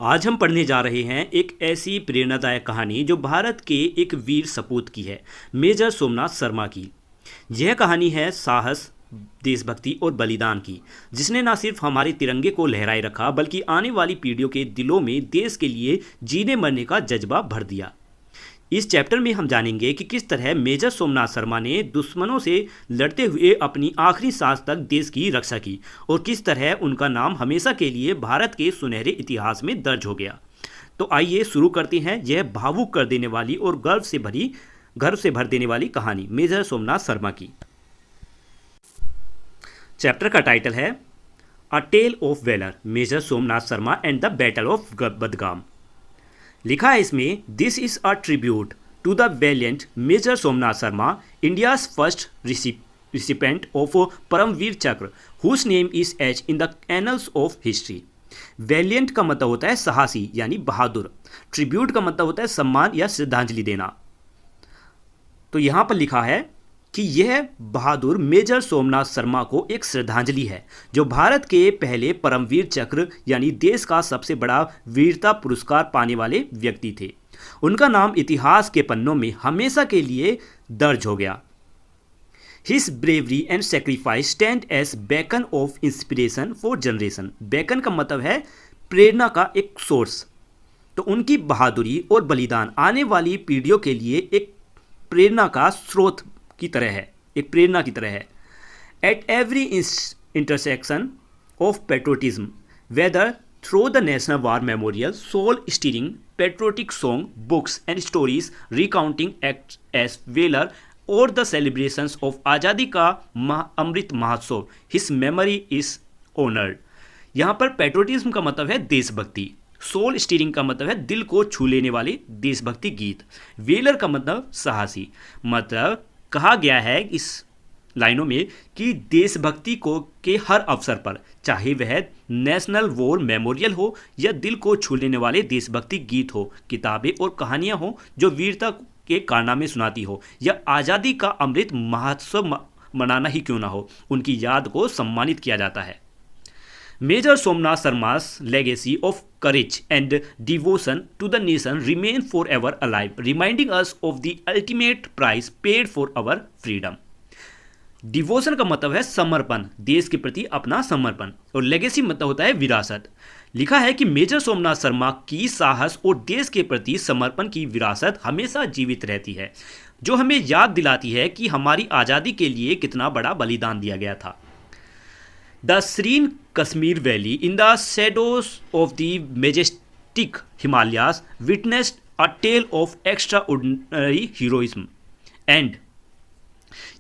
आज हम पढ़ने जा रहे हैं एक ऐसी प्रेरणादायक कहानी जो भारत के एक वीर सपूत की है, मेजर सोमनाथ शर्मा की। यह कहानी है साहस, देशभक्ति और बलिदान की, जिसने न सिर्फ हमारे तिरंगे को लहराए रखा बल्कि आने वाली पीढ़ियों के दिलों में देश के लिए जीने मरने का जज्बा भर दिया। इस चैप्टर में हम जानेंगे कि किस तरह मेजर सोमनाथ शर्मा ने दुश्मनों से लड़ते हुए अपनी आखिरी सांस तक देश की रक्षा की और किस तरह उनका नाम हमेशा के लिए भारत के सुनहरे इतिहास में दर्ज हो गया। तो आइए शुरू करते हैं यह भावुक कर देने वाली और गर्व से भर देने वाली कहानी मेजर सोमनाथ शर्मा की। चैप्टर का टाइटल है a tale of valour, Major Somnath Sharma and the battle of Badgam. लिखा है इसमें, this is a tribute to the valiant Major Somnath Sharma, India's first recipient of Paramvir Chakra, whose name is etched in the annals of history. Valiant का मतलब होता है साहसी यानी बहादुर। Tribute का मतलब होता है सम्मान या श्रद्धांजलि देना। तो यहाँ पर लिखा है कि यह बहादुर मेजर सोमनाथ शर्मा को एक श्रद्धांजलि है, जो भारत के पहले परमवीर चक्र यानी देश का सबसे बड़ा वीरता पुरस्कार पाने वाले व्यक्ति थे। उनका नाम इतिहास के पन्नों में हमेशा के लिए दर्ज हो गया। His bravery and sacrifice stand as beacon of inspiration for generation. Beacon का मतलब है प्रेरणा का एक सोर्स। तो उनकी बहादुरी और बलिदान आने वाली पीढ़ियों के लिए एक प्रेरणा का स्रोत की तरह है, एक प्रेरणा की तरह है। At every intersection of patriotism, whether through the national war memorial, soul stirring patriotic song, books and stories recounting act as valour or the celebrations of Azadi ka Amrit Mahotsav, his memory is honoured. यहाँ पर पेट्रोटिज्म का मतलब है देशभक्ति, soul steering का मतलब है दिल को छू लेने वाले देशभक्ति गीत, वेलर का मतलब साहसी। मतलब कहा गया है इस लाइनों में कि देशभक्ति को के हर अवसर पर, चाहे वह नेशनल वॉर मेमोरियल हो या दिल को छू लेने वाले देशभक्ति गीत हो, किताबें और कहानियां हो जो वीरता के कारनामे सुनाती हो, या आज़ादी का अमृत महोत्सव मनाना ही क्यों ना हो, उनकी याद को सम्मानित किया जाता है। Major Somnath Sharma's legacy of courage and devotion to the nation remain forever alive, reminding us of the ultimate price paid for our freedom. Devotion का मतलब है समर्पण, देश के प्रति अपना समर्पण, और लेगेसी मतलब होता है विरासत। लिखा है कि मेजर सोमनाथ शर्मा की साहस और देश के प्रति समर्पण की विरासत हमेशा जीवित रहती है, जो हमें याद दिलाती है कि हमारी आज़ादी के लिए कितना बड़ा बलिदान दिया गया था। The serene Kashmir Valley, in the shadows of the majestic Himalayas, witnessed a tale of extraordinary heroism. And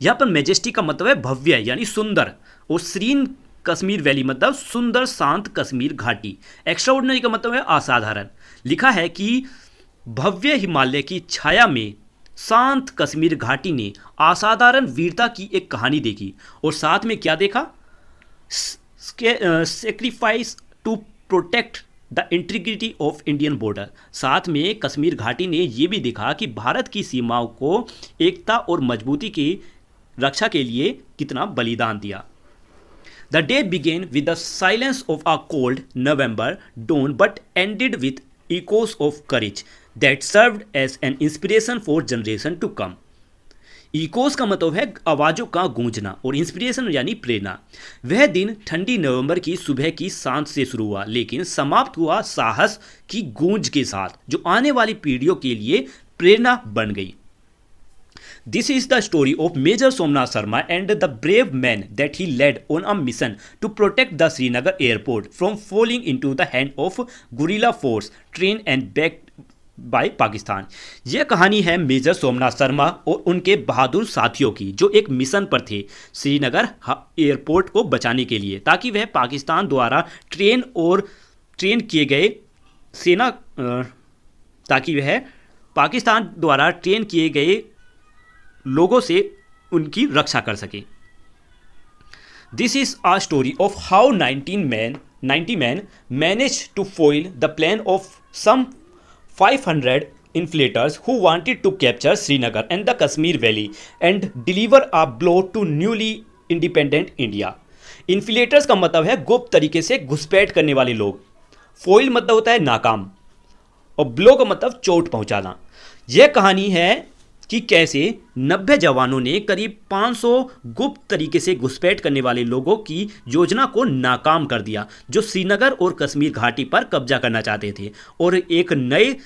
यहाँ पर मेजेस्टिक का मतलब है भव्य यानी सुंदर, और सीरीन कश्मीर वैली मतलब सुंदर शांत कश्मीर घाटी। एक्स्ट्राऑर्डिनरी का मतलब है असाधारण। लिखा है कि भव्य हिमालय की छाया में शांत कश्मीर घाटी ने असाधारण वीरता की एक कहानी देखी, और साथ में क्या देखा? Sacrifice to protect the integrity of Indian border. साथ में कश्मीर घाटी ने यह भी देखा कि भारत की सीमाओं को एकता और मजबूती की रक्षा के लिए कितना बलिदान दिया। The day began with the silence of a cold November dawn but ended with echoes of courage that served as an inspiration for generation to come. Echoes का मतलब है आवाज़ों का गूंजना, और इंस्पिरेशन यानी प्रेरणा। वह दिन ठंडी नवंबर की सुबह की सांझ से शुरू हुआ, लेकिन समाप्त हुआ साहस की गूंज के साथ, जो आने वाली पीढ़ियों के लिए प्रेरणा बन गई। This is the story of major Somnath Sharma and the brave man that he led on a mission to protect the Srinagar airport from falling into the hand of guerrilla force train and back by Pakistan. यह कहानी है major Somnath Sharma और उनके बहादुर साथियों की, जो एक mission पर थे श्रीनगर एयरपोर्ट को बचाने के लिए, ताकि वह पाकिस्तान द्वारा ट्रेन किए गए लोगों से उनकी रक्षा कर सके। This is a story of how 90 men managed to foil the plan of some 500 inflators who wanted to capture Srinagar and the Kashmir Valley and deliver a blow to newly independent India. Inflators का मतलब है गुप्त तरीके से घुसपैठ करने वाले लोग। फोइल मतलब होता है नाकाम, और ब्लो का मतलब चोट पहुंचाना। यह कहानी है कि कैसे 90 जवानों ने करीब 500 गुप्त तरीके से घुसपैठ करने वाले लोगों की योजना को नाकाम कर दिया, जो श्रीनगर और कश्मीर घाटी पर कब्जा करना चाहते थे और एक नए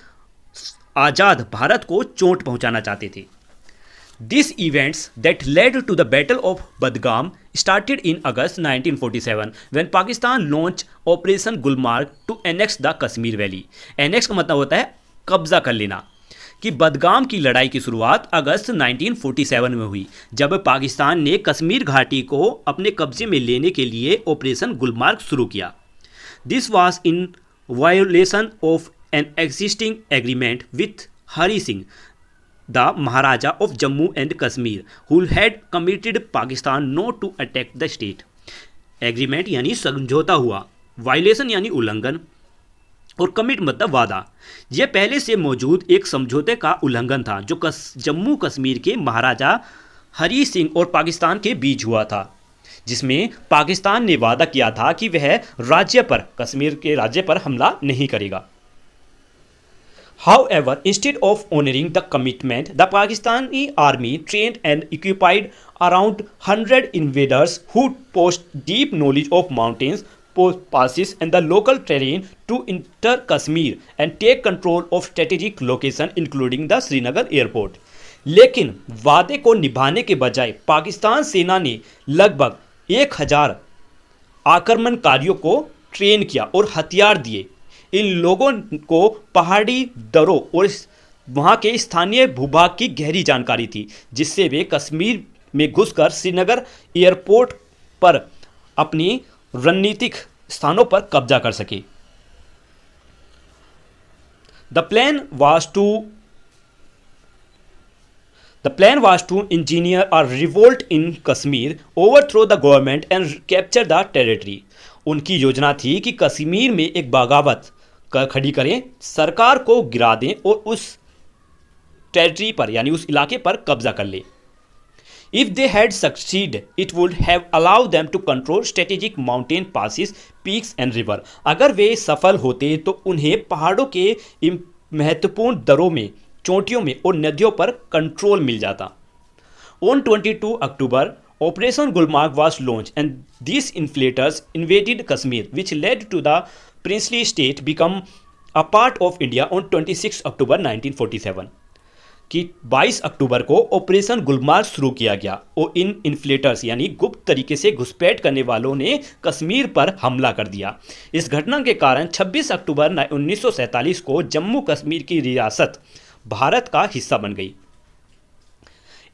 आज़ाद भारत को चोट पहुंचाना चाहते थे। These events that led to the Battle of Budgam started in August 1947 when Pakistan launched Operation Gulmarg to annex the Kashmir Valley. Annex का मतलब होता है कब्जा कर लेना। कि बदगाम की लड़ाई की शुरुआत अगस्त 1947 में हुई, जब पाकिस्तान ने कश्मीर घाटी को अपने कब्जे में लेने के लिए ऑपरेशन गुलमार्ग शुरू किया। This was in violation of an existing agreement with Hari Singh, the Maharaja of Jammu and Kashmir, who had committed Pakistan not to attack the state. Agreement यानी समझौता हुआ, वायलेशन यानी उल्लंघन, और कमिट मतलब वादा। यह पहले से मौजूद एक समझौते का उल्लंघन था जो जम्मू कश्मीर के महाराजा हरी सिंह और पाकिस्तान के बीच हुआ था, जिसमें पाकिस्तान ने वादा किया था कि वह कश्मीर के राज्य पर हमला नहीं करेगा। However, instead of honoring the commitment, the Pakistani army trained and equipped around 100 invaders who possessed deep knowledge of mountains, passes and the local terrain to enter Kashmir and take control of strategic location including the Srinagar airport. लेकिन वादे को निभाने के बजाय पाकिस्तान सेना ने लगभग 1000 आक्रमणकारियों को ट्रेन किया और हथियार दिए। इन लोगों को पहाड़ी दरों और वहाँ के स्थानीय भूभाग की गहरी जानकारी थी, जिससे वे कश्मीर में घुसकर श्रीनगर एयरपोर्ट पर अपनी रणनीतिक स्थानों पर कब्जा कर सके। The plan was to engineer a revolt in Kashmir, overthrow the government and capture the territory. उनकी योजना थी कि कश्मीर में एक बगावत खड़ी करें, सरकार को गिरा दें और उस टेरिटरी पर यानी उस इलाके पर कब्जा कर ले। If they had succeeded, it would have allowed them to control strategic mountain passes, peaks and river. अगर वे सफल होते तो उन्हें पहाड़ों के महत्वपूर्ण दरों में, चोटियों में और नदियों पर कंट्रोल मिल जाता। On 22 October, Operation Gulmarg was launched and these infiltrators invaded Kashmir, which led to the princely state become a part of India on 26 October 1947. कि 22 अक्टूबर को ऑपरेशन गुलमार्ग शुरू किया गया और इन इन्फ्लेटर्स यानी गुप्त तरीके से घुसपैठ करने वालों ने कश्मीर पर हमला कर दिया। इस घटना के कारण 26 अक्टूबर 1947 को जम्मू कश्मीर की रियासत भारत का हिस्सा बन गई।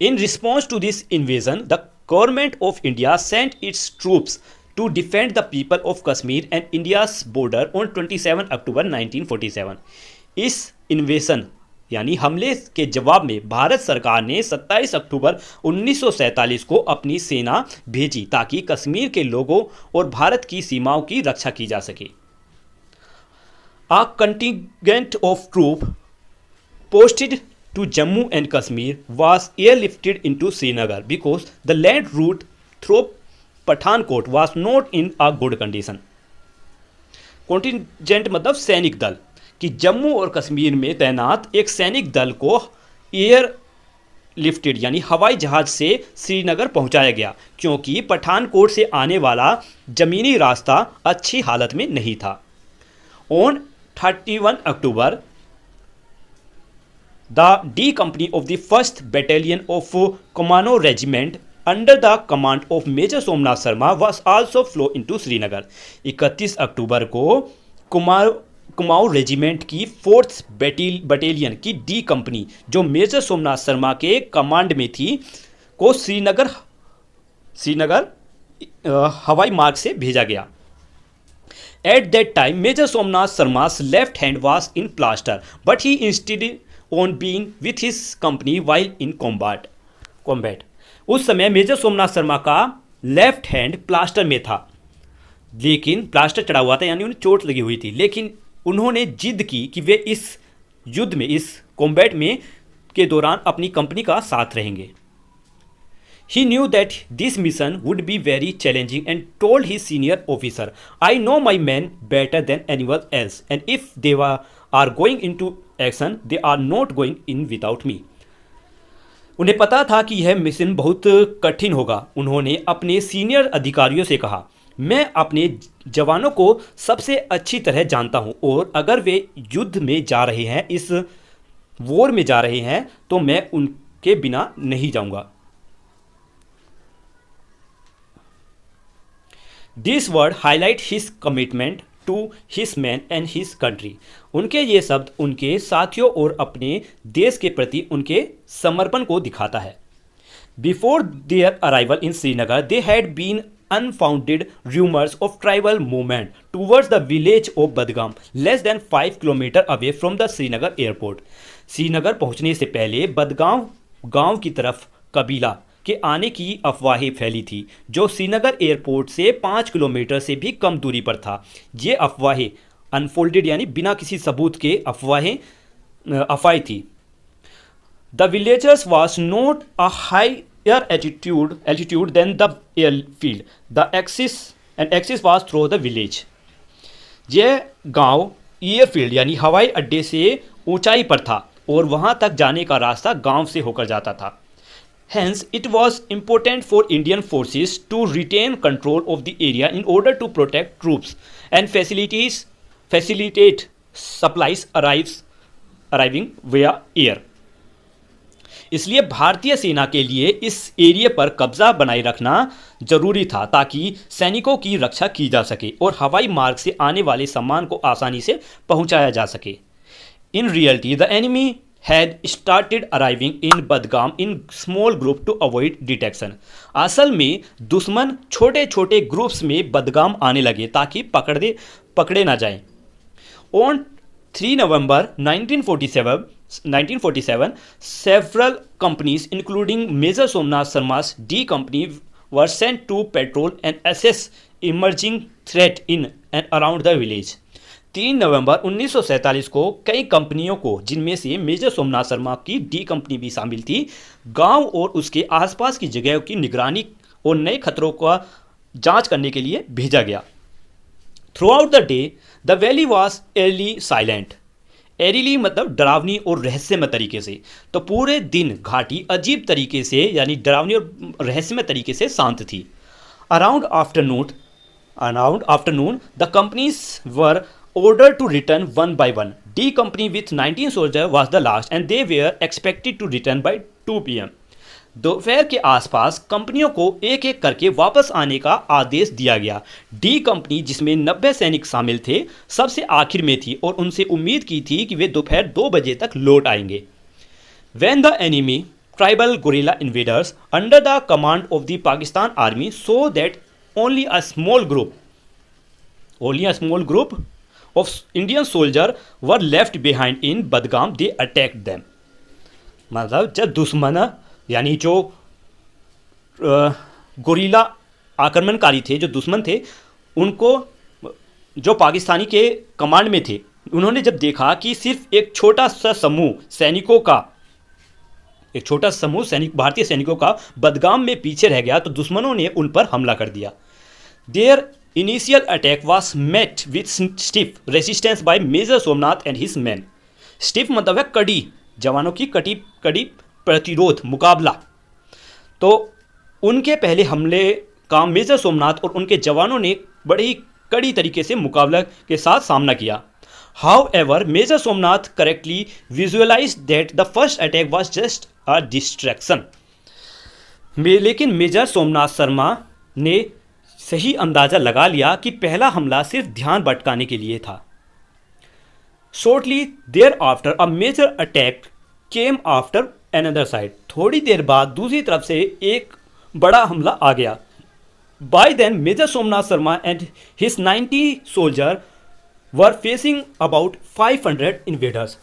In response to this invasion the government of India sent its troops to defend the people of Kashmir and India's border on 27 October 1947। इस इन्वेजन यानी हमले के जवाब में भारत सरकार ने 27 अक्टूबर 1947 को अपनी सेना भेजी ताकि कश्मीर के लोगों और भारत की सीमाओं की रक्षा की जा सके। A contingent of troops posted to Jammu and Kashmir was airlifted into Srinagar because the land route through Pathankot was not in a good condition. Contingent मतलब सैनिक दल, कि जम्मू और कश्मीर में तैनात एक सैनिक दल को एयर लिफ्टेड यानी हवाई जहाज से श्रीनगर पहुंचाया गया क्योंकि पठानकोट से आने वाला जमीनी रास्ता अच्छी हालत में नहीं था। On 31 October the D company of the first battalion of Kumaon regiment under the command of major Somnath Sharma was also flown into Srinagar. 31 अक्टूबर को कुमाऊं रेजिमेंट की फोर्थ बटालियन की डी कंपनी जो मेजर सोमनाथ शर्मा के कमांड में थी को श्रीनगर हवाई मार्ग से भेजा गया। At that time Major Somnath Sharma's left hand was in plaster but he insisted on being with his company while in combat. उस समय मेजर सोमनाथ शर्मा का लेफ्ट हैंड प्लास्टर में था, लेकिन प्लास्टर चढ़ा हुआ था यानी उन्हें चोट लगी हुई थी, लेकिन उन्होंने जिद की कि वे इस युद्ध में, इस कॉम्बैट में के दौरान अपनी कंपनी का साथ रहेंगे। He knew that this mission would be very challenging and told his senior officer, I know my men better than anyone else, and if they are going into action, they are not going in without me. उन्हें पता था कि यह mission बहुत कठिन होगा। उन्होंने अपने सीनियर अधिकारियों से कहा, मैं अपने जवानों को सबसे अच्छी तरह जानता हूं और अगर वे युद्ध में जा रहे हैं, इस वॉर में जा रहे हैं, तो मैं उनके बिना नहीं जाऊंगा। This word highlight his commitment to his man and his country. उनके ये शब्द उनके साथियों और अपने देश के प्रति उनके समर्पण को दिखाता है। Before their arrival in Srinagar they had been unfounded rumors of tribal movement towards the village of Badgam, less than 5 kilometers away from the Srinagar airport. Srinagar पहुंचने से पहले बदगाम गांव की तरफ कबीला के आने की अफवाहें फैली थी, जो श्रीनगर एयरपोर्ट से 5 किलोमीटर से भी कम दूरी पर था। ये अफवाहें अनफोल्डेड यानी बिना किसी सबूत के अफवाहें थी। The villagers was not a high altitude than the airfield. The access was through the village. यह गांव एयरफील्ड यानी हवाई अड्डे से ऊंचाई पर था और वहां तक जाने का रास्ता गांव से होकर जाता था। Hence, it was important for Indian forces to retain control of the area in order to protect troops and facilitate supplies arriving via air. इसलिए भारतीय सेना के लिए इस एरिया पर कब्जा बनाए रखना जरूरी था ताकि सैनिकों की रक्षा की जा सके और हवाई मार्ग से आने वाले सामान को आसानी से पहुंचाया जा सके। In reality the enemy had started arriving in Badgam in small group to avoid detection. असल में दुश्मन छोटे छोटे ग्रुप्स में बदगाम आने लगे ताकि पकड़े ना जाएं। On 3 November 1947, several companies, including Major Somnath Sharma's D Company, were sent to patrol and assess emerging threat in and around the village. 3 November 1947 को कई कंपनियों को, जिनमें से मेजर सोमनाथ शर्मा की डी कंपनी भी शामिल थी, गांव और उसके आसपास की जगहों की निगरानी और नए खतरों का जांच करने के लिए भेजा गया। Throughout the day the valley was eerily silent. Eerily मतलब डरावनी और रहस्यमय तरीके से। तो पूरे दिन घाटी अजीब तरीके से यानी डरावनी और रहस्यमय तरीके से शांत थी। Around afternoon the companies were ordered to return one by one. D company with 19 soldiers was the last and they were expected to return by 2 p.m. दोपहर के आसपास कंपनियों को एक एक करके वापस आने का आदेश दिया गया। डी कंपनी, जिसमें 90 सैनिक शामिल थे, सबसे आखिर में थी और उनसे उम्मीद की थी कि वे दोपहर 2 बजे तक लौट आएंगे। When the enemy tribal guerrilla invaders under the command of the Pakistan army saw that only a small group of Indian soldiers were left behind in Badgam, they attacked them. मतलब जब दुश्मन यानी जो गोरिल्ला आक्रमणकारी थे, जो दुश्मन थे, उनको जो पाकिस्तानी के कमांड में थे, उन्होंने जब देखा कि सिर्फ एक छोटा सा समूह भारतीय सैनिकों का बदगाम में पीछे रह गया, तो दुश्मनों ने उन पर हमला कर दिया। Their initial attack was met with stiff resistance by major Somnath and his man. Stiff मतलब है कड़ी, जवानों की कड़ी प्रतिरोध, मुकाबला। तो उनके पहले हमले का मेजर सोमनाथ और उनके जवानों ने बड़े ही कड़ी तरीके से मुकाबला के साथ सामना किया। However, major Somnath correctly visualised that the first attack was just a distraction. लेकिन मेजर सोमनाथ शर्मा ने सही अंदाजा लगा लिया कि पहला हमला सिर्फ ध्यान भटकाने के लिए था। Shortly thereafter a major attack came after another side. थोड़ी देर बाद दूसरी तरफ से एक बड़ा हमला आ गया। By then major Somnath Sharma and his 90 soldier were facing about 500 invaders.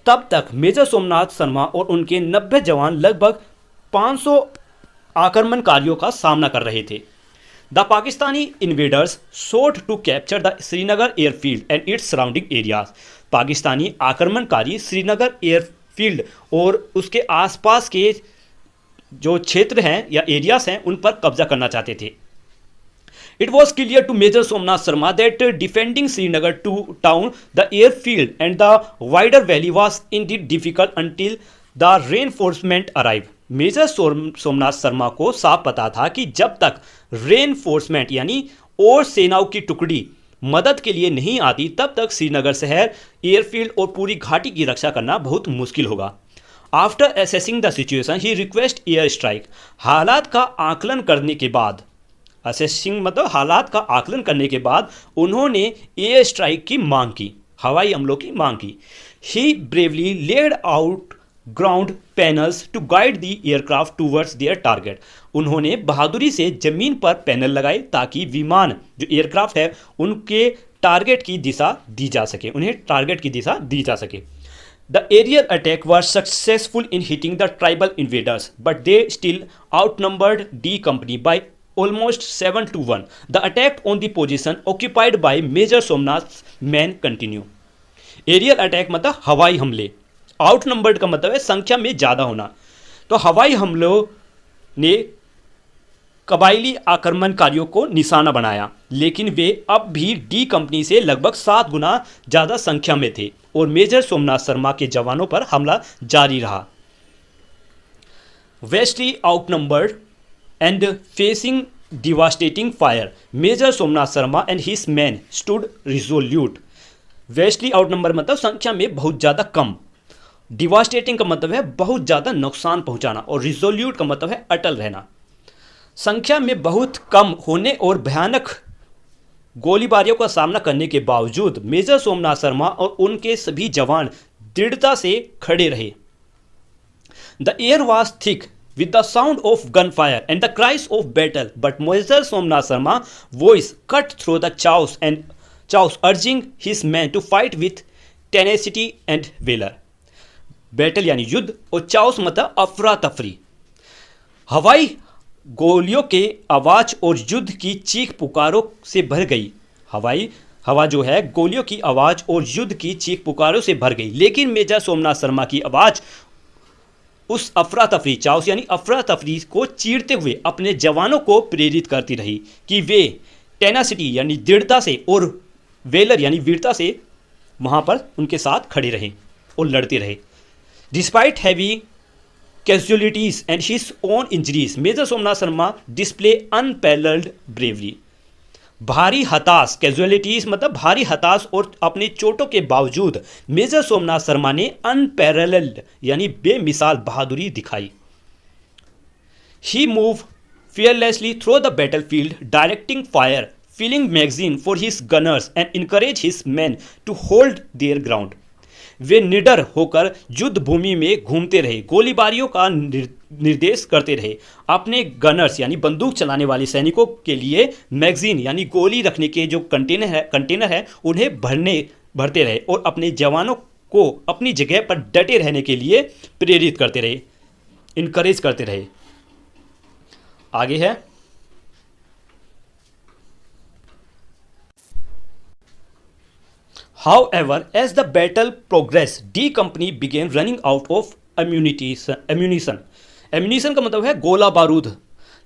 तब तक मेजर सोमनाथ शर्मा और उनके 90 जवान लगभग 500 आक्रमणकारियों का सामना कर रहे थे। The Pakistani invaders sought to capture the Srinagar airfield and its surrounding areas. Pakistani आक्रमणकारी श्रीनगर एयरफील्ड और उसके आसपास के जो क्षेत्र हैं या एरियाज हैं उन पर कब्जा करना चाहते थे। It was clear to Major Somnath Sharma that defending Srinagar to town, the airfield and the wider valley was indeed difficult until the reinforcement arrived. Major Somnath Sharma को साफ पता था कि जब तक रेनफोर्समेंट यानी और सेनाओं की टुकड़ी मदद के लिए नहीं आती तब तक श्रीनगर शहर, एयरफील्ड और पूरी घाटी की रक्षा करना बहुत मुश्किल होगा। After assessing the situation he request air strike. हालात का आकलन करने के बाद, असेसिंग मतलब हालात का आकलन करने के बाद उन्होंने एयर स्ट्राइक की मांग की, हवाई हमलों की मांग की। He bravely laid out ground panels to guide the aircraft towards their target. उन्होंने बहादुरी से जमीन पर पैनल लगाए ताकि विमान जो एयरक्राफ्ट है उनके टारगेट की दिशा दी जा सके, उन्हें टारगेट की दिशा दी जा सके। The aerial attack was successful in hitting the tribal invaders, but they still outnumbered D Company by almost 7-1. The attack on the position occupied by Major Somnath's men continue. Aerial attack मतलब हवाई हमले, outnumbered का मतलब है संख्या में ज़्यादा होना। तो हवाई हमलों ने कबायली आक्रमणकारियों को निशाना बनाया, लेकिन वे अब भी डी कंपनी से लगभग 7 गुना ज़्यादा संख्या में थे और मेजर सोमनाथ शर्मा के जवानों पर हमला जारी रहा। Vastly outnumbered and facing devastating fire, major Somnath Sharma and his man stood resolute. Vastly outnumber मतलब संख्या में बहुत ज़्यादा कम, डिवास्टेटिंग का मतलब है बहुत ज़्यादा नुकसान पहुंचाना और रिजोल्यूट का मतलब है अटल रहना। संख्या में बहुत कम होने और भयानक गोलीबारियों का सामना करने के बावजूद मेजर सोमनाथ शर्मा और उनके सभी जवान दृढ़ता से खड़े रहे। The air was thick with the sound of gunfire and the cries of battle, but Major Somnath Sharma voice cut through the chaos, urging his men to fight with tenacity and valor. Battle यानी युद्ध और chaos मतलब अफरा तफरी। हवाई गोलियों के आवाज़ और युद्ध की चीख पुकारों से भर गई। हवा जो है गोलियों की आवाज़ और युद्ध की चीख पुकारों से भर गई, लेकिन मेजर सोमनाथ शर्मा की आवाज़ उस अफरा तफरी, चाउस यानी अफरा तफरी को चीरते हुए अपने जवानों को प्रेरित करती रही कि वे टेनासिटी यानी दृढ़ता से और वेलर यानी वीरता से वहाँ पर उनके साथ खड़े रहे और लड़ते रहे। Despite heavy casualties and his own injuries, Major Somnath Sharma display unparalleled bravery. भारी हताश, कैजुअलिटीज मतलब भारी हताश और अपनी चोटों के बावजूद मेजर सोमनाथ शर्मा ने अनपैरेलल्ड यानी बेमिसाल बहादुरी दिखाई। He moved fearlessly through the battlefield, directing fire, filling magazine for his gunners and encouraged his men to hold their ground. वे निडर होकर युद्ध भूमि में घूमते रहे, गोलीबारियों का निर्देश करते रहे, अपने गनर्स यानी बंदूक चलाने वाले सैनिकों के लिए मैगजीन यानी गोली रखने के जो कंटेनर है उन्हें भरते रहे और अपने जवानों को अपनी जगह पर डटे रहने के लिए प्रेरित करते रहे, इनकरेज करते रहे। आगे है However, as the battle progressed, D Company began running out of ammunition. Ammunition का मतलब है गोला बारूद।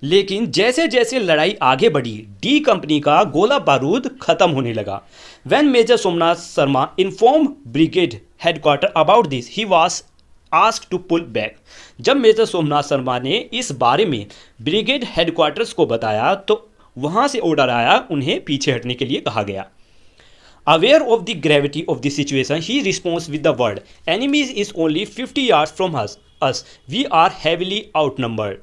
लेकिन जैसे जैसे लड़ाई आगे बढ़ी, डी कंपनी का गोला बारूद खत्म होने लगा। When Major Somnath Sharma informed Brigade Headquarters about this, he was asked to pull back. जब मेजर सोमनाथ शर्मा ने इस बारे में ब्रिगेड हेडक्वार्टर्स को बताया तो वहाँ से ऑर्डर आया, उन्हें पीछे हटने के लिए कहा गया। Aware of the gravity of the situation, he responds with the word, "Enemy is only 50 yards from us. We are heavily outnumbered."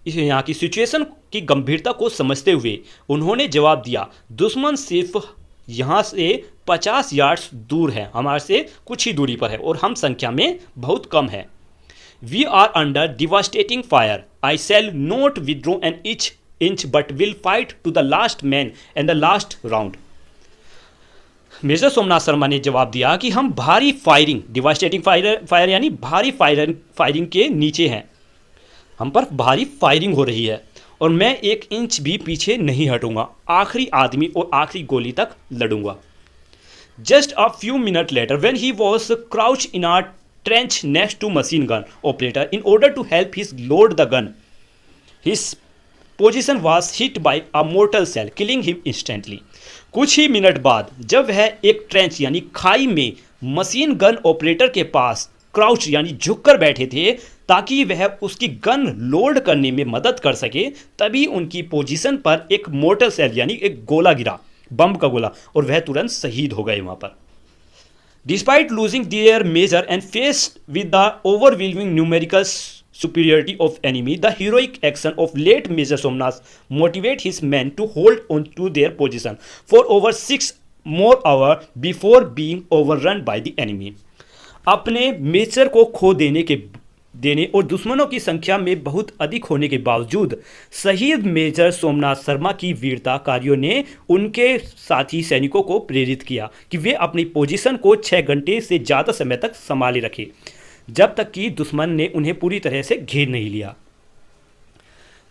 यहाँ की सिचुएशन की गंभीरता को समझते हुए उन्होंने जवाब दिया, दुश्मन सिर्फ यहाँ से 50 यार्ड्स दूर है, हमारे से कुछ ही दूरी पर है और हम संख्या में बहुत कम है। We are under devastating fire. I shall not withdraw an inch but will fight to the last man and the last round. Major Somnath Sharma ने जवाब दिया कि हम भारी फायरिंग, डिवास्टेटिंग फायर यानी भारी फायरिंग के नीचे हैं, हम पर भारी फायरिंग हो रही है और मैं 1 इंच भी पीछे नहीं हटूंगा, आखिरी आदमी और आखिरी गोली तक लड़ूंगा। Just a few minute later when he was crouch in a trench next to machine gun operator in order to help his load the gun. His position was hit by a mortar shell, killing him instantly. कुछ ही minute बाद जब वह एक trench यानी खाई में machine gun operator के पास crouch यानी झुककर बैठे थे ताकि वह उसकी गन लोड करने में मदद कर सके, तभी उनकी पोजीशन पर एक मोर्टर सेल यानी एक गोला गिरा, बम का गोला, और वह तुरंत शहीद हो गए वहां पर. Despite losing their major and faced with the overwhelming numerical superiority of enemy, the heroic action of late Major Somnath motivated his men to hold on to their position for over 6 more hours before being overrun by the enemy. अपने major को खो देने और दुश्मनों की संख्या में बहुत अधिक होने के बावजूद शहीद मेजर सोमनाथ शर्मा की वीरता कार्यों ने उनके साथी सैनिकों को प्रेरित किया कि वे अपनी पोजीशन को 6 घंटे से ज़्यादा समय तक संभाले रखें, जब तक कि दुश्मन ने उन्हें पूरी तरह से घेर नहीं लिया.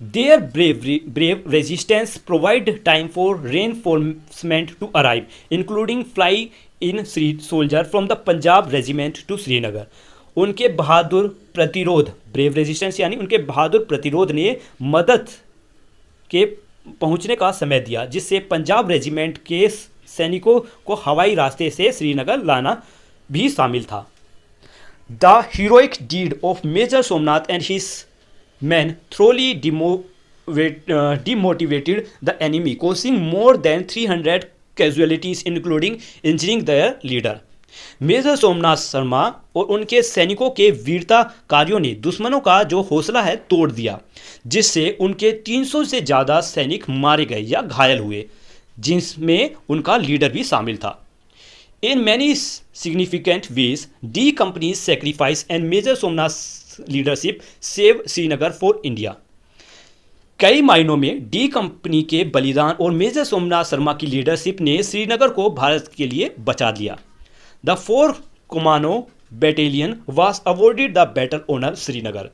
Their brave resistance provided time for reinforcement to arrive, including fly-in soldier from the Punjab regiment to Srinagar. उनके बहादुर प्रतिरोध, ब्रेव रेजिस्टेंस यानी उनके बहादुर प्रतिरोध ने मदद के पहुंचने का समय दिया, जिससे पंजाब रेजिमेंट के सैनिकों को हवाई रास्ते से श्रीनगर लाना भी शामिल था. The heroic deed of major Somnath and his man thoroughly demotivated the enemy, causing more than 300 casualties including injuring their leader. Major Somnath Sharma और उनके सैनिकों के वीरता कार्यों ने दुश्मनों का जो हौसला है तोड़ दिया, जिससे उनके 300 से ज़्यादा सैनिक मारे गए या घायल हुए, जिसमें उनका लीडर भी शामिल था. In many significant ways, D Company's sacrifice and Major Somnath's leadership saved Srinagar for India. कई मायनों में डी कंपनी के बलिदान और मेजर सोमनाथ शर्मा की लीडरशिप ने श्रीनगर को भारत के लिए बचा लिया. The 4 Kumaon battalion was awarded the Battle Honor Srinagar.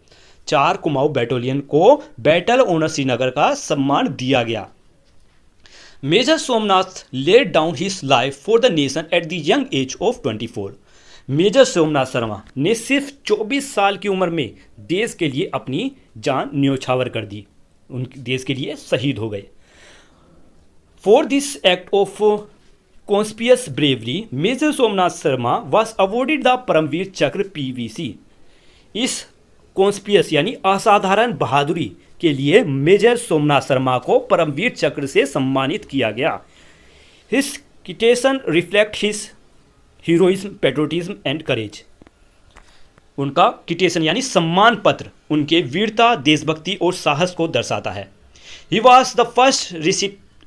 4 Kumaon battalion को बैटल ऑनर श्रीनगर का सम्मान दिया गया. Major Somnath laid down his life for the nation at the young age of 24. Major Somnath Sharma ने सिर्फ 24 साल की उम्र में देश के लिए अपनी जान न्योछावर कर दी, उनके देश के लिए शहीद हो गए. For this act of conspicuous bravery Major Somnath Sharma was awarded the Paramvir Chakra PVC. इस कॉन्स्पियस यानी असाधारण बहादुरी के लिए मेजर सोमनाथ शर्मा को परमवीर चक्र से सम्मानित किया गया. His citation reflect his heroism, patriotism and courage. उनका किटेशन यानी सम्मान पत्र उनके वीरता, देशभक्ति और साहस को दर्शाता है. He was the first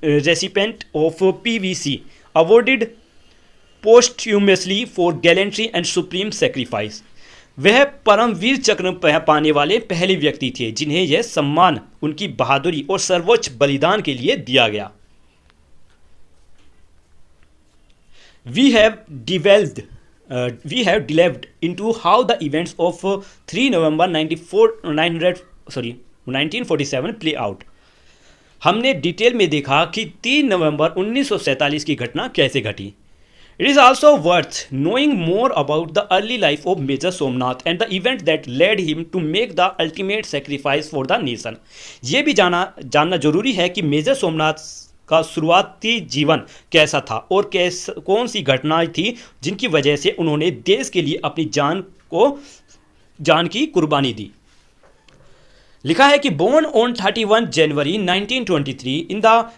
recipient of PVC awarded posthumously for gallantry and supreme sacrifice. वह परमवीर चक्र पाने वाले पहले व्यक्ति थे जिन्हें यह सम्मान उनकी बहादुरी और सर्वोच्च बलिदान के लिए दिया गया. We have delved into how the events of 3 November 1947 play out. हमने डिटेल में देखा कि 3 नवंबर 1947 की घटना कैसे घटी. It is also worth knowing more about the early life of major Somnath and the event that led him to make the ultimate sacrifice for the nation. ये भी जानना जरूरी है कि मेजर सोमनाथ का शुरुआती जीवन कैसा था और कौन सी घटनाएं थी जिनकी वजह से उन्होंने देश के लिए अपनी जान की कुर्बानी दी. लिखा है कि born on 31 January 1923 in the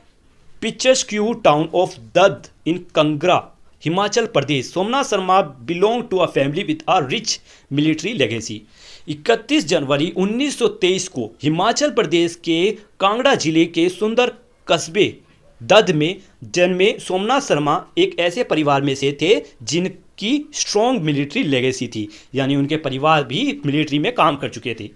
picturesque town of Dadh in Kangra, Himachal Pradesh, Somnath Sharma belong to a family with a rich military legacy. 31 जनवरी 1923 को हिमाचल प्रदेश के कांगड़ा जिले के सुंदर कस्बे दद में जन्मे सोमनाथ शर्मा एक ऐसे परिवार में से थे जिनकी स्ट्रॉन्ग मिलिट्री लेगेसी थी, यानी उनके परिवार भी मिलिट्री में काम कर चुके थे.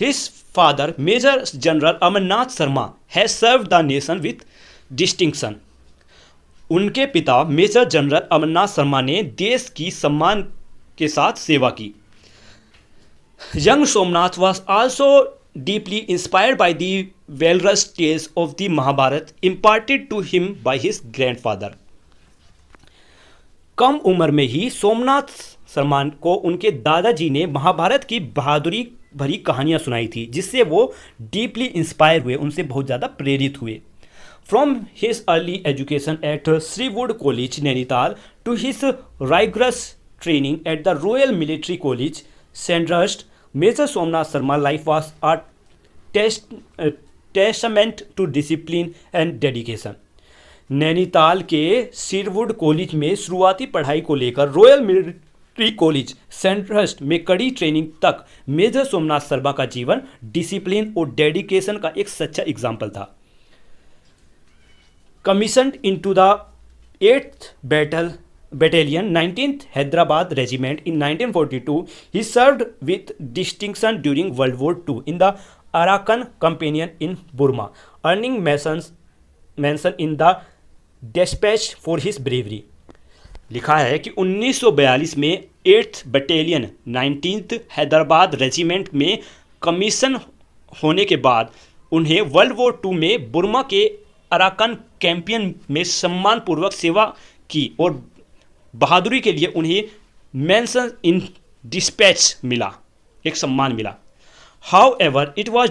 His father, Major General Amarnath Sharma, has served the nation with distinction. उनके पिता मेजर जनरल अमरनाथ शर्मा ने देश की सम्मान के साथ सेवा की. Young Somnath was also deeply inspired by the valorous tales of the Mahabharata imparted to him by his grandfather. कम उम्र में ही सोमनाथ सलमान को उनके दादाजी ने महाभारत की बहादुरी भरी कहानियाँ सुनाई थी, जिससे वो डीपली इंस्पायर हुए, उनसे बहुत ज़्यादा प्रेरित हुए। From his early education at Sherwood College Nainital to his rigorous training at the Royal Military College Sandhurst, Major Somnath Sharma life was a testament to discipline and dedication. Nainital के श्रीवुड कॉलेज में शुरुआती पढ़ाई को लेकर रॉयल मिलिट्री कॉलेज सैंडहर्स्ट में कड़ी training तक major Somnath Sharma का जीवन डिसिप्लिन और डेडिकेशन का एक सच्चा एग्जाम्पल था। Commissioned into the 8th Battalion 19th Hyderabad Regiment in 1942, he served with distinction during World War II in the Arakan Company in Burma, earning mention in the dispatch for his bravery। लिखा है कि 1942 में 8th battalion 19th Hyderabad regiment में commission होने के बाद उन्हें world war II में बुर्मा के अराकान कैंपियन में सम्मानपूर्वक सेवा की और बहादुरी के लिए उन्हें मेंशन इन डिस्पैच मिला, एक सम्मान मिला। However it was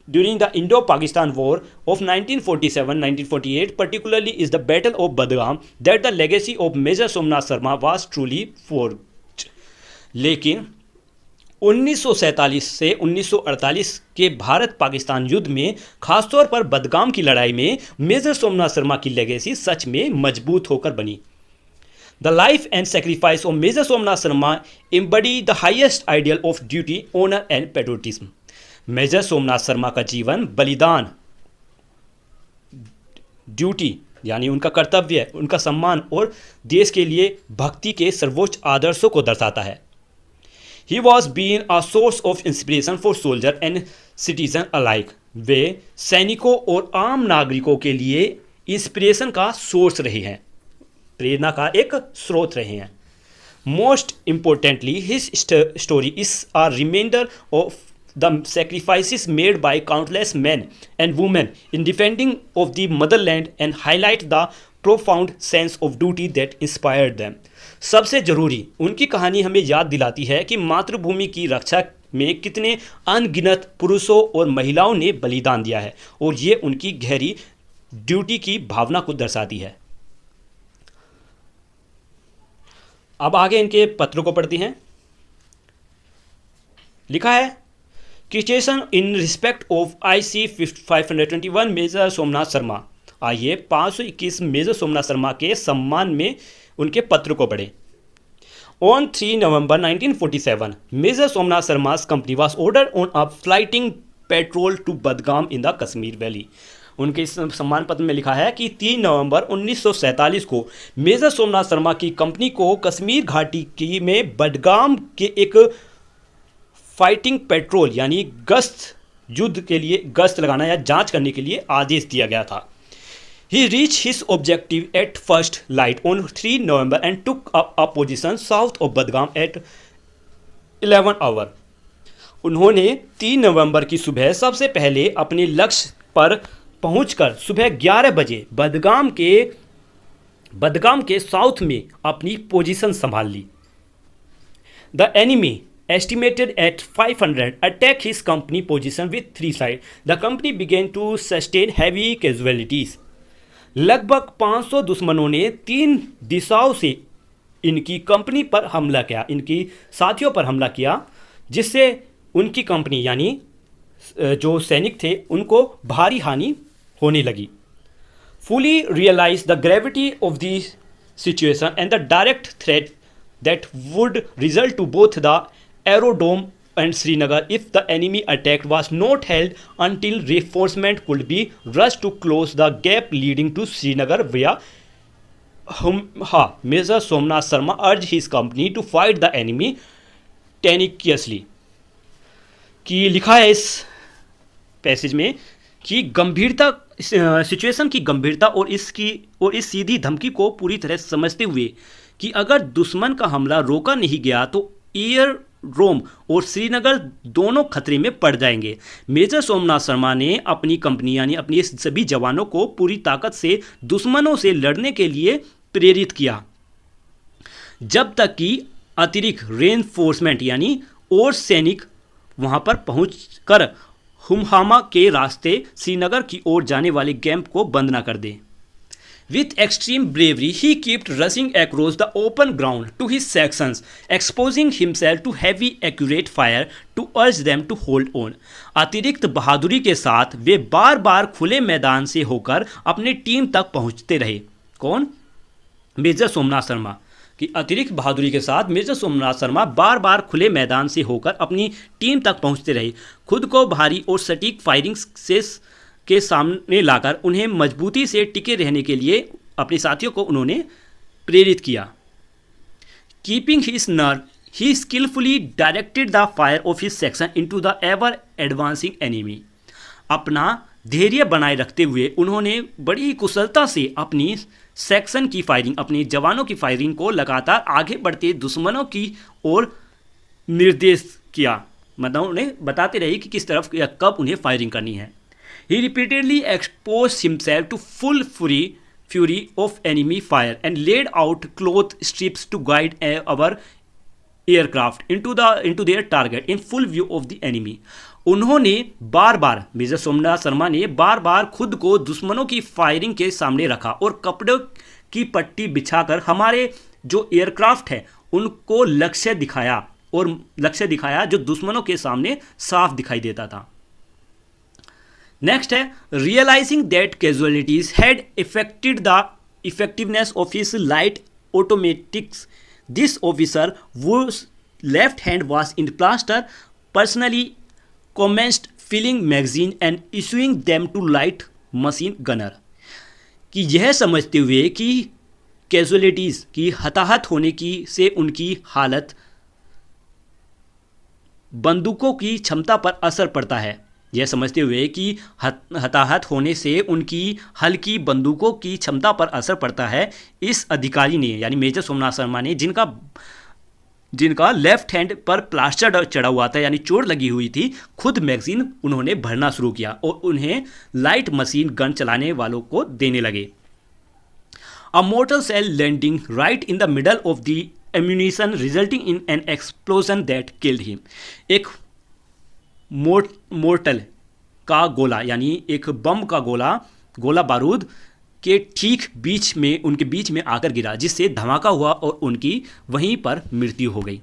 during the Indo-Pakistan War of 1947-1948, particularly is the Battle of Budgam, that the legacy of Major Somnath Sharma was truly forged। लेकिन 1947 से 1948 के भारत पाकिस्तान युद्ध में खासतौर पर बदगाम की लड़ाई में मेजर सोमनाथ शर्मा की लेगेसी सच में मजबूत होकर बनी। The life and sacrifice of Major Somnath Sharma embody the highest ideal of duty, honor and patriotism। Major Somnath Sharma का जीवन बलिदान, ड्यूटी यानी उनका कर्तव्य, उनका सम्मान और देश के लिए भक्ति के सर्वोच्च आदर्शों को दर्शाता है। He was being a source of inspiration for soldier and citizen alike। वे सैनिकों और आम नागरिकों के लिए इंस्पिरेशन का सोर्स रहे हैं, प्रेरणा का एक स्रोत रहे हैं। Most importantly his story is a reminder of the sacrifices made by countless men and women in defending of the motherland and highlight the profound sense of duty that inspired them। सबसे जरूरी उनकी कहानी हमें याद दिलाती है कि मातृभूमि की रक्षा में कितने अनगिनत पुरुषों और महिलाओं ने बलिदान दिया है और ये उनकी गहरी ड्यूटी की भावना को दर्शाती है। अब आगे इनके पत्रों को पढ़ते हैं। लिखा है question in respect of IC 521 major Somnath Sharma. आइए 521 मेजर सोमनाथ शर्मा के सम्मान में उनके पत्र को पढ़ें। On 3 November 1947 Major Somnath Sharma's company was ordered on a flighting patrol to Badgam in the Kashmir valley. उनके इस सम्मान पत्र में लिखा है कि 3 नवंबर 1947 को मेजर सोमनाथ शर्मा की कंपनी को कश्मीर घाटी की में बडगाम के एक फाइटिंग पेट्रोल यानी गश्त, युद्ध के लिए गश्त लगाना या जांच करने के लिए आदेश दिया गया था। He reach his objective at first light on 3 November and took up a position south of Badgam at 11 hour. उन्होंने 3 नवंबर की सुबह सबसे पहले अपने लक्ष्य पर पहुंचकर सुबह 11 बजे बदगाम के साउथ में अपनी पोजीशन संभाल ली। The enemy estimated at 500 attack his company position with 3 sides। The company began to sustain heavy casualties। लगभग 500 दुश्मनों ने 3 दिशाओं से इनकी कंपनी पर हमला किया, इनकी साथियों पर हमला किया, जिससे उनकी कंपनी यानी जो सैनिक थे उनको भारी हानि होने लगी। Fully realized the gravity of the situation and the direct threat that would result to both the aerodrome and Srinagar if the enemy attack was not held until reinforcement could be rushed to close the gap leading to Srinagar via Major Somnath Sharma urged his company to fight the enemy tenaciously। कि लिखा है इस passage में कि गंभीरता, situation की गंभीरता और इस सीधी धमकी को पूरी तरह समझते हुए कि अगर दुश्मन का हमला रोका नहीं गया तो एयर रोम और श्रीनगर दोनों खतरे में पड़ जाएंगे। मेजर सोमनाथ शर्मा ने अपनी कंपनी यानी अपनी सभी जवानों को पूरी ताकत से दुश्मनों से लड़ने के लिए प्रेरित किया जब तक कि अतिरिक्त रेनफोर्समेंट यानी और सैनिक वहां पर पहुंचकर हुमहामा के रास्ते श्रीनगर की ओर जाने वाले कैंप को बंद न कर दे। With extreme bravery, he kept rushing across the open ground to his sections, exposing himself to heavy, accurate fire to urge them to hold on. अतिरिक्त बहादुरी के साथ वे बार बार खुले मैदान से होकर अपनी टीम तक पहुंचते रहे। कौन? मेजर सोमनाथ शर्मा की अतिरिक्त बहादुरी के साथ मेजर सोमनाथ शर्मा बार बार खुले मैदान से होकर अपनी टीम तक पहुंचते रहे। खुद को भारी और सटीक फायरिंग से के सामने लाकर उन्हें मजबूती से टिके रहने के लिए अपने साथियों को उन्होंने प्रेरित किया। Keeping his nerve, he skilfully directed the fire of his section into the ever advancing enemy. अपना धैर्य बनाए रखते हुए उन्होंने बड़ी कुशलता से अपनी सेक्शन की फायरिंग, अपने जवानों की फायरिंग को लगातार आगे बढ़ते दुश्मनों की ओर निर्देश किया। मतलब उन्हें बताते रहे कि किस तरफ या कब उन्हें फायरिंग करनी है। He repeatedly exposed himself to full fury of enemy fire and laid out cloth strips to guide our aircraft into their target in full view of the enemy. उन्होंने बार बार, मेजर सोमनाथ शर्मा ने बार बार खुद को दुश्मनों की फायरिंग के सामने रखा और कपड़ों की पट्टी बिछाकर हमारे जो एयरक्राफ्ट है उनको लक्ष्य दिखाया जो दुश्मनों के सामने साफ दिखाई देता था। नेक्स्ट है, realising that casualties had affected the effectiveness of his light automatics, this officer whose left hand was in plaster personally commenced filling magazine and issuing them to light machine gunner। कि यह समझते हुए कि casualties की हताहत होने की से उनकी हालत बंदूकों की क्षमता पर असर पड़ता है, यह समझते हुए कि हताहत होने से उनकी हल्की बंदूकों की क्षमता पर असर पड़ता है, इस अधिकारी ने यानी मेजर सोमनाथ शर्मा ने जिनका लेफ्ट हैंड पर प्लास्टर चढ़ा हुआ था यानी चोट लगी हुई थी, खुद मैगजीन उन्होंने भरना शुरू किया और उन्हें लाइट मशीन गन चलाने वालों को देने लगे। A mortar shell landing right in the middle of the ammunition resulting in an explosion that killed him. एक मोर्टल का गोला यानी एक बम का गोला बारूद के ठीक उनके बीच में आकर गिरा, जिससे धमाका हुआ और उनकी वहीं पर मृत्यु हो गई।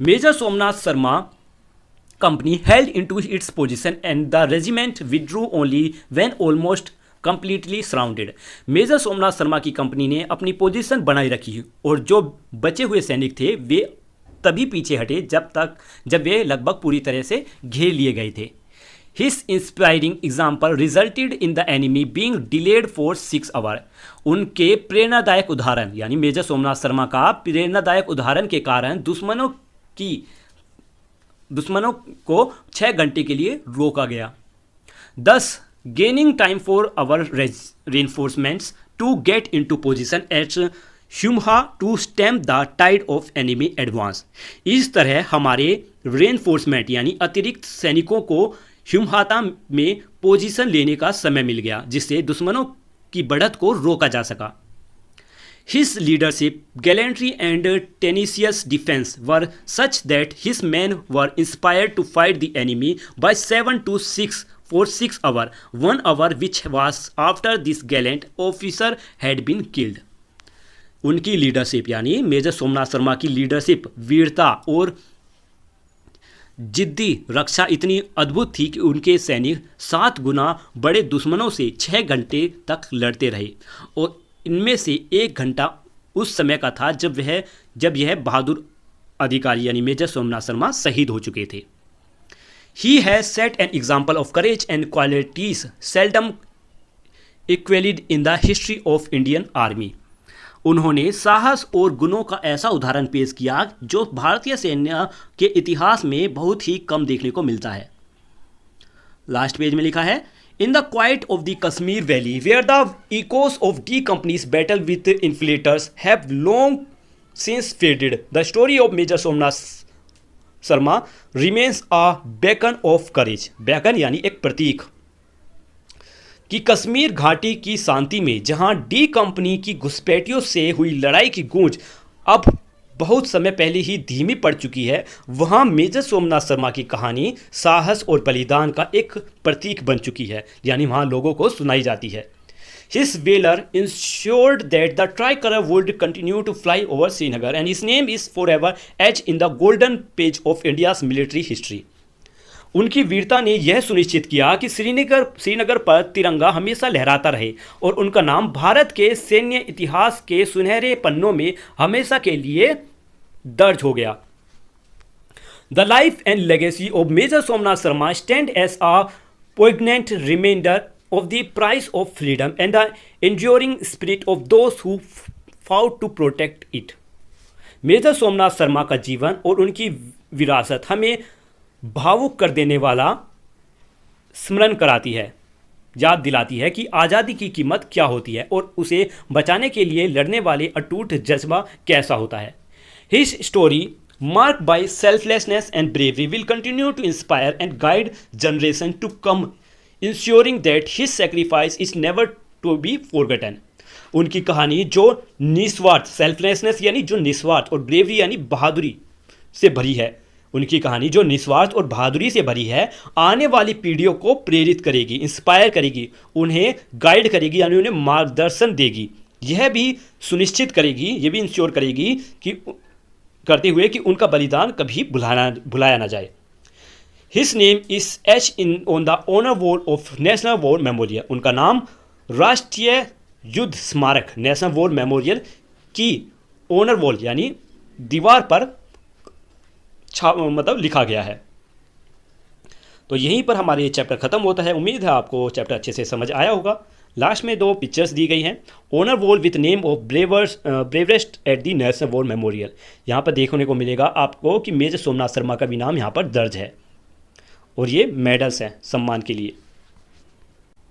Major Somnath Sharma company held into its position and the regiment withdrew only when almost completely surrounded. Major Somnath Sharma की कंपनी ने अपनी पोजीशन बनाए रखी और जो बचे हुए सैनिक थे वे तभी पीछे हटे जब वे लगभग पूरी तरह से घेर लिए गए थे। His inspiring example resulted in the enemy being delayed for 6 hour. उनके प्रेरणादायक उदाहरण यानी मेजर सोमनाथ शर्मा का प्रेरणादायक उदाहरण के कारण दुश्मनों को 6 घंटे के लिए रोका गया। Thus gaining time for our reinforcements to get into position at Humhama to stem the tide of enemy advance. इस तरह हमारे रेनफोर्समेंट यानी अतिरिक्त सैनिकों को हुमहाता में पोजीशन लेने का समय मिल गया, जिससे दुश्मनों की बढ़त को रोका जा सका। His leadership, gallantry and tenacious defense were such that his men were inspired to fight the enemy by 7 to 6 for 6 hours, 1 hour which was after this gallant officer had been killed। उनकी leadership यानी major Somnath Sharma की leadership, वीरता और जिद्दी रक्षा इतनी अद्भुत थी कि उनके सैनिक 7 गुना बड़े दुश्मनों से 6 घंटे तक लड़ते रहे और इनमें से 1 घंटा उस समय का था जब यह बहादुर अधिकारी यानी मेजर सोमनाथ शर्मा शहीद हो चुके थे। He has set an example of courage and qualities seldom equalled in the history of Indian Army. उन्होंने साहस और गुणों का ऐसा उदाहरण पेश किया जो भारतीय सेना के इतिहास में बहुत ही कम देखने को मिलता है। लास्ट पेज में लिखा है, In the quiet of the Kashmir Valley, where the echoes of D Company's battle with infiltrators have long since faded, the story of Major Somnath Sharma remains a beacon of courage. Beacon यानी एक प्रतीक कि कश्मीर घाटी की शांति में जहां D company की घुसपैठियों से हुई लड़ाई की गूंज अब बहुत समय पहले ही धीमी पड़ चुकी है, वहाँ मेजर सोमनाथ शर्मा की कहानी साहस और बलिदान का एक प्रतीक बन चुकी है, यानी वहाँ लोगों को सुनाई जाती है। His valor ensured that the tricolor would continue to fly over Srinagar and his name is forever etched in the golden page of India's military history. उनकी वीरता ने यह सुनिश्चित किया कि श्रीनगर पर तिरंगा हमेशा लहराता रहे और उनका नाम भारत के सैन्य इतिहास के सुनहरे पन्नों में हमेशा के लिए दर्ज हो गया। The life and legacy of Major Somnath Sharma stand as a poignant reminder of the price of freedom and the enduring spirit of those who fought to protect it. Major Somnath Sharma का जीवन और उनकी विरासत हमें भावुक कर देने वाला स्मरण कराती है, याद दिलाती है कि आज़ादी की कीमत क्या होती है और उसे बचाने के लिए लड़ने वाले अटूट जज्बा कैसा होता है। His story, marked by selflessness and bravery, will continue to inspire and guide generation to come, ensuring that his sacrifice is never to be forgotten. उनकी कहानी जो निस्वार्थ, सेल्फलेसनेस यानी जो निस्वार्थ, और ब्रेवरी यानी बहादुरी से भरी है, उनकी कहानी जो निस्वार्थ और बहादुरी से भरी है, आने वाली पीढ़ियों को प्रेरित करेगी, इंस्पायर करेगी, उन्हें गाइड करेगी, यानी उन्हें मार्गदर्शन देगी। यह भी सुनिश्चित करेगी, ये भी इंश्योर करेगी कि करते हुए कि उनका बलिदान कभी भुलाया ना जाए। His name is etched on the honor wall of National War Memorial. उनका नाम राष्ट्रीय युद्ध स्मारक नेशनल वॉर मेमोरियल की ऑनर वॉल यानी दीवार पर मतलब लिखा गया है। तो यहीं पर हमारे ये चैप्टर ख़त्म होता है। उम्मीद है आपको चैप्टर अच्छे से समझ आया होगा। लास्ट में 2 पिक्चर्स दी गई हैं। Honour wall with name of bravest at the national war memorial, यहाँ पर देखने को मिलेगा आपको कि मेजर सोमनाथ शर्मा का भी नाम यहाँ पर दर्ज है और ये मेडल्स हैं सम्मान के लिए।